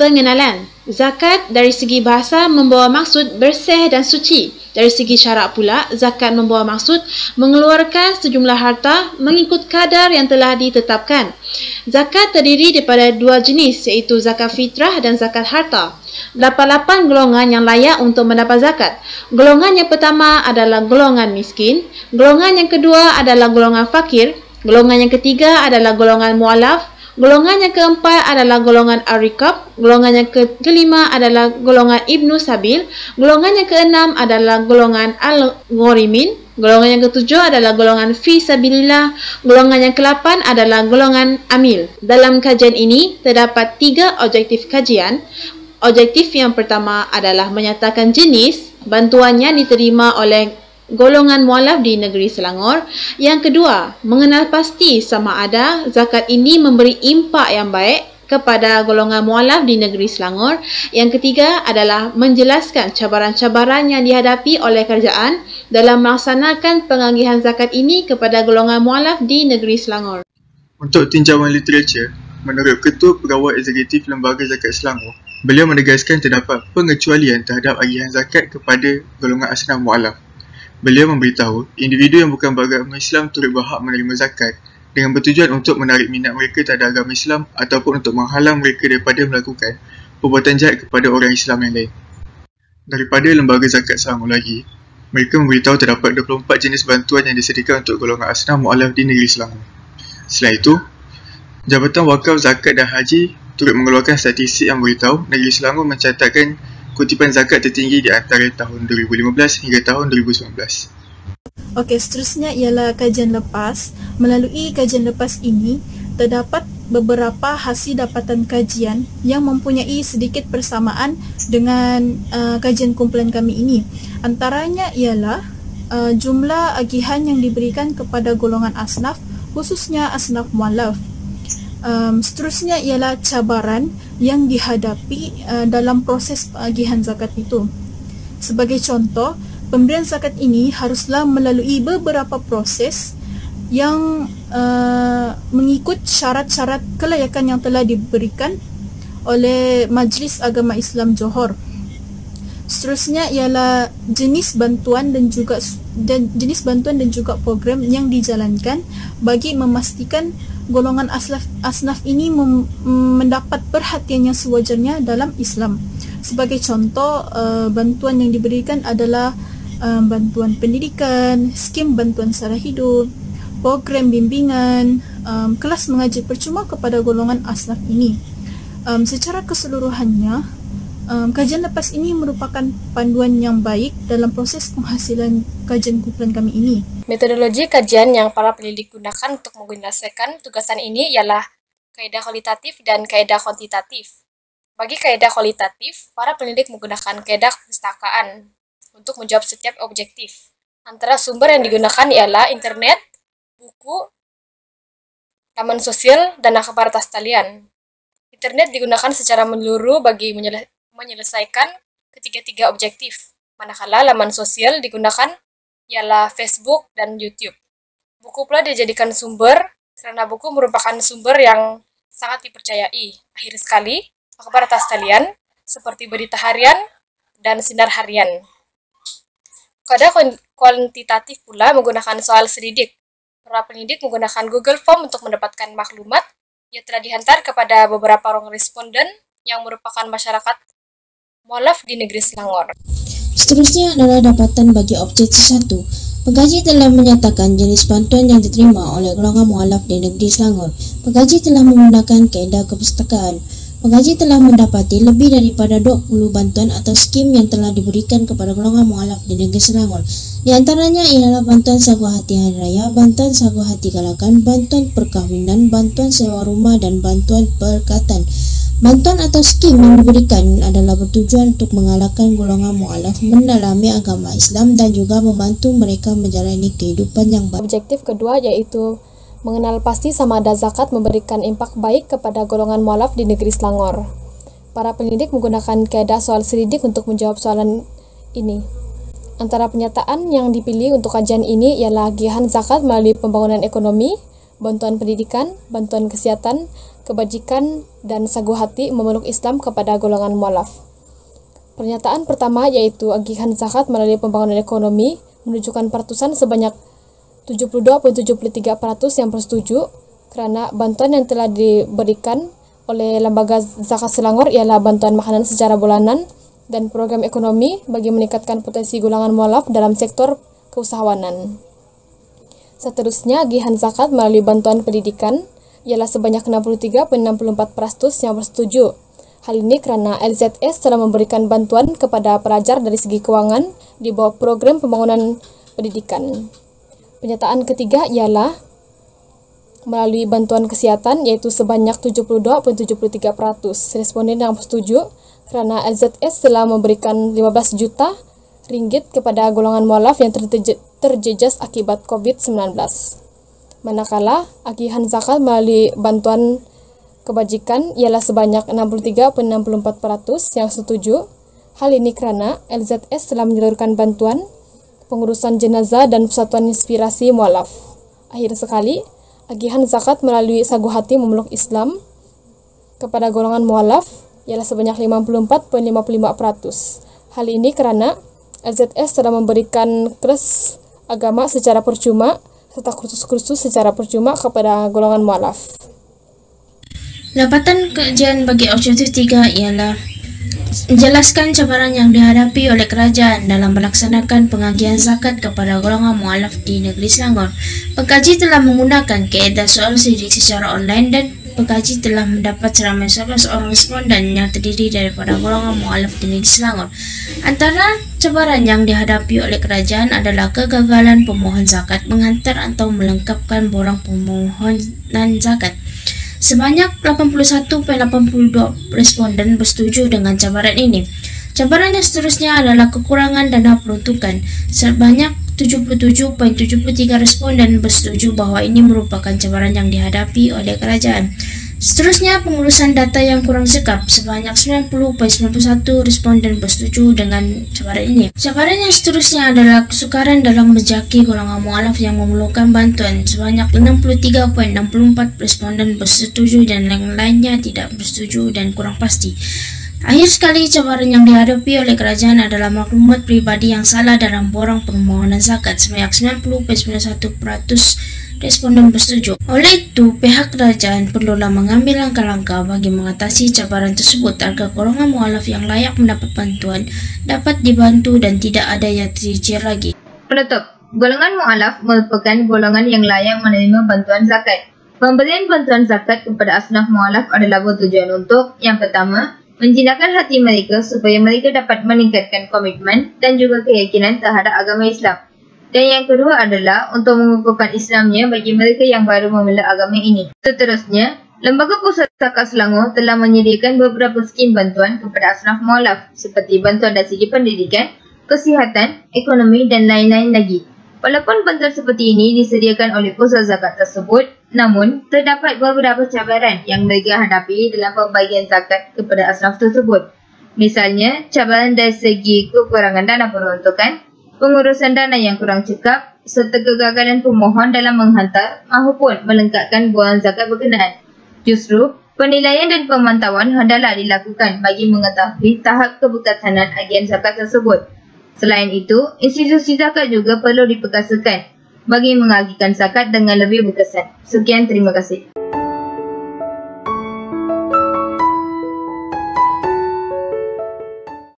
Pengenalan. Zakat dari segi bahasa membawa maksud bersih dan suci. Dari segi syarak pula, zakat membawa maksud mengeluarkan sejumlah harta mengikut kadar yang telah ditetapkan. Zakat terdiri daripada dua jenis, iaitu zakat fitrah dan zakat harta. 88 golongan yang layak untuk mendapat zakat. Golongan yang pertama adalah golongan miskin, golongan yang kedua adalah golongan fakir, golongan yang ketiga adalah golongan mu'alaf, golongan yang keempat adalah golongan ar-rikab, golongan yang kelima adalah golongan ibnu sabil, golongan yang keenam adalah golongan al-ghorimin, golongan yang ketujuh adalah golongan fi sabilillah, golongan yang ke-8 adalah golongan amil. Dalam kajian ini terdapat 3 objektif kajian. Objektif yang pertama adalah menyatakan jenis bantuan yang diterima oleh golongan mualaf di negeri Selangor. Yang kedua, mengenal pasti sama ada zakat ini memberi impak yang baik kepada golongan mualaf di negeri Selangor. Yang ketiga adalah menjelaskan cabaran-cabaran yang dihadapi oleh kerajaan dalam melaksanakan pengagihan zakat ini kepada golongan mualaf di negeri Selangor. Untuk tinjauan literatur, menurut Ketua Pegawai Eksekutif Lembaga Zakat Selangor, beliau menegaskan terdapat pengecualian terhadap agihan zakat kepada golongan asnaf mualaf. Beliau memberitahu, individu yang bukan beragama Islam turut berhak menerima zakat dengan bertujuan untuk menarik minat mereka terhadap agama Islam ataupun untuk menghalang mereka daripada melakukan perbuatan jahat kepada orang Islam yang lain. Daripada Lembaga Zakat Selangor lagi, mereka memberitahu terdapat 24 jenis bantuan yang disediakan untuk golongan asnaf mu'alaf di negeri Selangor. Selain itu, Jabatan Wakaf Zakat dan Haji turut mengeluarkan statistik yang beritahu negeri Selangor mencatatkan kutipan zakat tertinggi di antara tahun 2015 hingga tahun 2019. Okey, seterusnya ialah kajian lepas. Melalui kajian lepas ini, terdapat beberapa hasil dapatan kajian yang mempunyai sedikit persamaan dengan kajian kumpulan kami ini. Antaranya ialah jumlah agihan yang diberikan kepada golongan asnaf, khususnya asnaf mualaf. Seterusnya ialah cabaran yang dihadapi dalam proses pengagihan zakat itu. Sebagai contoh, pemberian zakat ini haruslah melalui beberapa proses yang mengikut syarat-syarat kelayakan yang telah diberikan oleh Majlis Agama Islam Johor. Seterusnya ialah jenis bantuan dan juga program yang dijalankan bagi memastikan golongan asnaf ini mendapat perhatian yang sewajarnya dalam Islam. Sebagai contoh, bantuan yang diberikan adalah bantuan pendidikan, skim bantuan sara hidup, program bimbingan, kelas mengajar percuma kepada golongan asnaf ini. Secara keseluruhannya, kajian lepas ini merupakan panduan yang baik dalam proses penghasilan kajian kumpulan kami ini. Metodologi kajian yang para penyelidik gunakan untuk menyelesaikan tugasan ini ialah kaedah kualitatif dan kaedah kuantitatif. Bagi kaedah kualitatif, para penyelidik menggunakan kaedah perpustakaan untuk menjawab setiap objektif. Antara sumber yang digunakan ialah internet, buku, laman sosial, dan akhbar atas talian. Internet digunakan secara menyeluruh bagi menyelesaikan ketiga-tiga objektif, manakala laman sosial digunakan ialah Facebook dan YouTube. Buku pula dijadikan sumber karena buku merupakan sumber yang sangat dipercayai. Akhir sekali, akhbar atas talian seperti berita harian dan sinar harian. Kaedah kuantitatif pula menggunakan soal selidik. Para penyidik menggunakan Google Form untuk mendapatkan maklumat yang telah dihantar kepada beberapa orang responden yang merupakan masyarakat mualaf di negeri Selangor. Seterusnya adalah dapatan bagi objektif 1. Pengkaji telah menyatakan jenis bantuan yang diterima oleh golongan mualaf di negeri Selangor. Pengkaji telah menggunakan kaedah kepustakaan. Pengkaji telah mendapati lebih daripada 20 bantuan atau skim yang telah diberikan kepada golongan mualaf di negeri Selangor. Di antaranya ialah bantuan sagu hati hari raya, bantuan sagu hati galakan, bantuan perkahwinan, bantuan sewa rumah dan bantuan perkatan. Bantuan atau skim yang diberikan adalah bertujuan untuk mengalahkan golongan mualaf mendalami agama Islam dan juga membantu mereka menjalani kehidupan yang baik. Objektif kedua yaitu mengenal pasti sama ada zakat memberikan impak baik kepada golongan mualaf di negeri Selangor. Para penyelidik menggunakan kaedah soal selidik untuk menjawab soalan ini. Antara pernyataan yang dipilih untuk kajian ini ialah agihan zakat melalui pembangunan ekonomi, bantuan pendidikan, bantuan kesehatan, kebajikan, dan sagu hati memeluk Islam kepada golongan mualaf. Pernyataan pertama yaitu agihan zakat melalui pembangunan ekonomi menunjukkan peratusan sebanyak 72.73% yang bersetuju kerana bantuan yang telah diberikan oleh Lembaga Zakat Selangor ialah bantuan makanan secara bulanan dan program ekonomi bagi meningkatkan potensi golongan mualaf dalam sektor keusahawanan. Seterusnya, agihan zakat melalui bantuan pendidikan ialah sebanyak 63.64% yang bersetuju. Hal ini kerana LZS telah memberikan bantuan kepada pelajar dari segi kewangan di bawah program pembangunan pendidikan. Pernyataan ketiga ialah melalui bantuan kesihatan iaitu sebanyak 72.73%. Responden yang bersetuju kerana LZS telah memberikan 15 juta ringgit kepada golongan mualaf yang terjejas akibat COVID-19. Manakala agihan zakat melalui bantuan kebajikan ialah sebanyak 63.64% yang setuju. Hal ini kerana LZS telah menyalurkan bantuan pengurusan jenazah dan persatuan inspirasi mualaf. Akhir sekali, agihan zakat melalui sagu hati memeluk Islam kepada golongan mualaf ialah sebanyak 54.55%. Hal ini kerana LZS telah memberikan kelas agama secara percuma serta kursus-kursus secara percuma kepada golongan mualaf. Dapatan kajian bagi objektif 3 ialah menjelaskan cabaran yang dihadapi oleh kerajaan dalam melaksanakan pengagihan zakat kepada golongan mualaf di negeri Selangor. Pengkaji telah menggunakan kaedah soal sidik secara online dan pengkaji telah mendapat seramai 11 orang responden yang terdiri daripada golongan mualaf di negeri Selangor. Antara cabaran yang dihadapi oleh kerajaan adalah kegagalan pemohon zakat menghantar atau melengkapkan borang permohonan zakat. Sebanyak 81.82 responden bersetuju dengan cabaran ini. Cabaran yang seterusnya adalah kekurangan dana peruntukan. Sebanyak 77.73 responden bersetuju bahawa ini merupakan cabaran yang dihadapi oleh kerajaan. Seterusnya, pengurusan data yang kurang sekap. Sebanyak 90.91 responden bersetuju dengan cabaran ini. Cabaran yang seterusnya adalah kesukaran dalam menjaki golongan mualaf yang memerlukan bantuan. Sebanyak 63.64 responden bersetuju dan yang lainnya tidak bersetuju dan kurang pasti. Akhir sekali, cabaran yang dihadapi oleh kerajaan adalah maklumat pribadi yang salah dalam borang permohonan zakat. Sebanyak 90.91% responden bersetuju. Oleh itu, pihak kerajaan perlulah mengambil langkah-langkah bagi mengatasi cabaran tersebut agar golongan mualaf yang layak mendapat bantuan dapat dibantu dan tidak ada yang tercicir lagi. Penutup, golongan mualaf merupakan golongan yang layak menerima bantuan zakat. Pemberian bantuan zakat kepada asnaf mualaf adalah bertujuan untuk, yang pertama, menjinakkan hati mereka supaya mereka dapat meningkatkan komitmen dan juga keyakinan terhadap agama Islam. Dan yang kedua adalah untuk mengukuhkan Islamnya bagi mereka yang baru memeluk agama ini. Seterusnya, Lembaga Pusat Zakat Selangor telah menyediakan beberapa skim bantuan kepada asnaf mualaf seperti bantuan dari segi pendidikan, kesihatan, ekonomi dan lain-lain lagi. Walaupun bantuan seperti ini disediakan oleh pusat zakat tersebut, namun terdapat beberapa cabaran yang mereka hadapi dalam pembagian zakat kepada asnaf tersebut. Misalnya, cabaran dari segi kekurangan dana peruntukan, pengurusan dana yang kurang cekap, serta kegagalan pemohon dalam menghantar maupun melengkapkan borang zakat berkenaan. Justru, penilaian dan pemantauan hendaklah dilakukan bagi mengetahui tahap keberkatanan agian zakat tersebut. Selain itu, institusi zakat juga perlu diperkasakan bagi mengagikan zakat dengan lebih berkesan. Sekian, terima kasih.